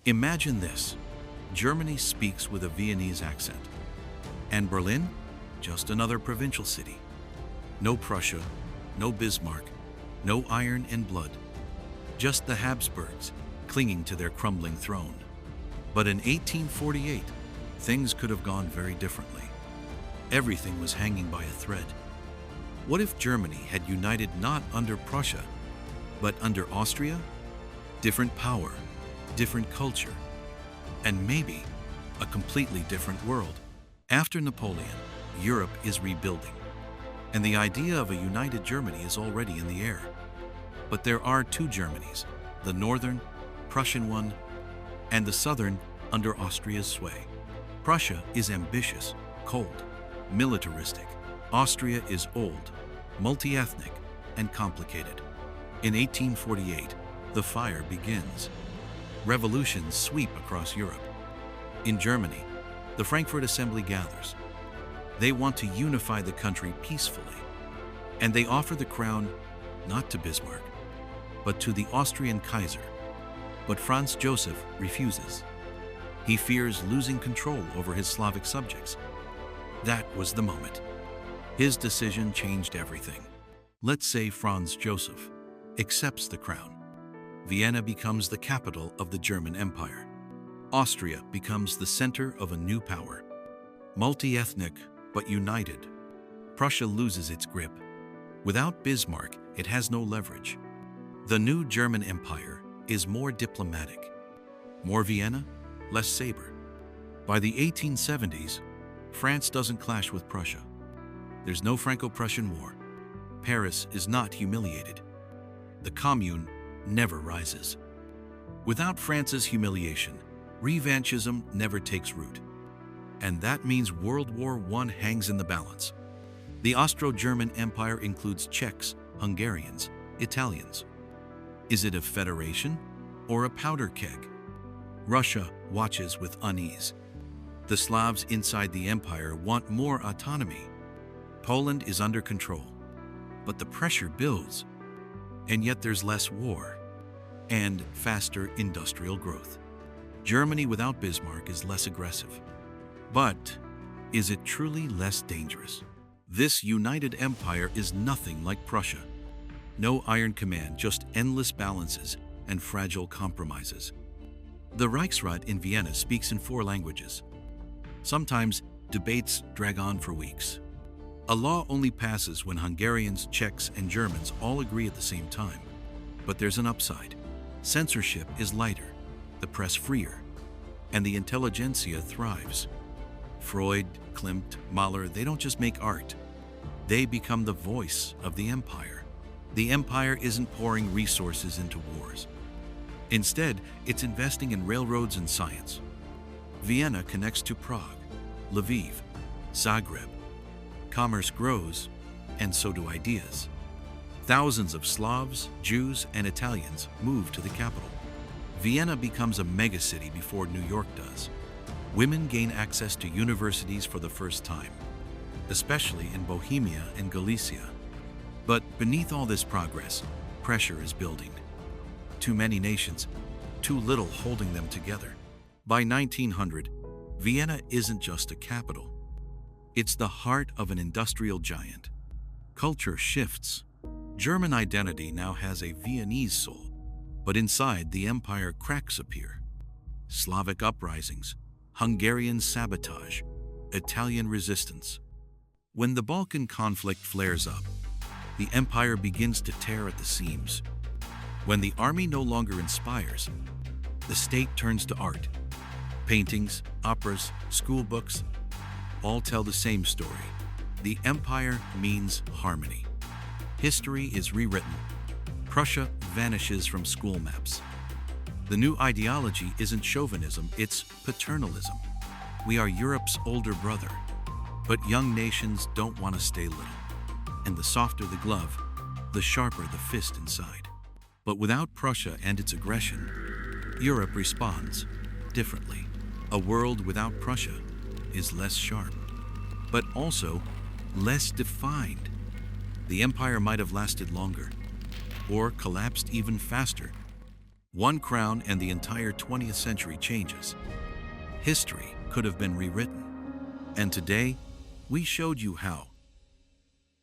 Imagine this. Germany speaks with a Viennese accent. And Berlin? Just another provincial city. No Prussia, no Bismarck, no iron and blood. Just the Habsburgs, clinging to their crumbling throne. But in 1848, things could have gone very differently. Everything was hanging by a thread. What if Germany had united not under Prussia, but under Austria? Different power, different culture, and maybe a completely different world. After Napoleon, Europe is rebuilding, and the idea of a united Germany is already in the air. But there are two Germanys, the northern, Prussian one, and the southern, under Austria's sway. Prussia is ambitious, cold, militaristic. Austria is old, multi-ethnic, and complicated. In 1848, the fire begins. Revolutions sweep across Europe. In Germany, the Frankfurt Assembly gathers. They want to unify the country peacefully, and they offer the crown not to Bismarck, but to the Austrian Kaiser. But Franz Joseph refuses. He fears losing control over his Slavic subjects. That was the moment. His decision changed everything. Let's say Franz Joseph accepts the crown. Vienna becomes the capital of the German Empire. Austria becomes the center of a new power. Multi-ethnic, but united. Prussia loses its grip. Without Bismarck, it has no leverage. The new German Empire is more diplomatic. More Vienna, less saber. By the 1870s, France doesn't clash with Prussia. There's no Franco-Prussian War. Paris is not humiliated. The Commune never rises. Without France's humiliation, revanchism never takes root. And that means World War I hangs in the balance. The Austro-German Empire includes Czechs, Hungarians, Italians. Is it a federation or a powder keg? Russia watches with unease. The Slavs inside the empire want more autonomy. Poland is under control, but the pressure builds. And yet there's less war and faster industrial growth. Germany without Bismarck is less aggressive. But is it truly less dangerous? This united empire is nothing like Prussia. No iron command, just endless balances and fragile compromises. The Reichsrat in Vienna speaks in 4 languages. Sometimes debates drag on for weeks. A law only passes when Hungarians, Czechs, and Germans all agree at the same time. But there's an upside. Censorship is lighter, the press freer, and the intelligentsia thrives. Freud, Klimt, Mahler, they don't just make art. They become the voice of the empire. The empire isn't pouring resources into wars. Instead, it's investing in railroads and science. Vienna connects to Prague, Lviv, Zagreb. Commerce grows, and so do ideas. Thousands of Slavs, Jews, and Italians move to the capital. Vienna becomes a megacity before New York does. Women gain access to universities for the first time, especially in Bohemia and Galicia. But beneath all this progress, pressure is building. Too many nations, too little holding them together. By 1900, Vienna isn't just a capital. It's the heart of an industrial giant. Culture shifts. German identity now has a Viennese soul, but inside the empire cracks appear. Slavic uprisings, Hungarian sabotage, Italian resistance. When the Balkan conflict flares up, the empire begins to tear at the seams. When the army no longer inspires, the state turns to art. Paintings, operas, school books, all tell the same story. The empire means harmony. History is rewritten. Prussia vanishes from school maps. The new ideology isn't chauvinism, it's paternalism. We are Europe's older brother. But young nations don't want to stay little. And the softer the glove, the sharper the fist inside. But without Prussia and its aggression, Europe responds differently. A world without Prussia is less sharp, but also less defined. The empire might have lasted longer, or collapsed even faster. One crown and the entire 20th century changes. History could have been rewritten. And today, we showed you how.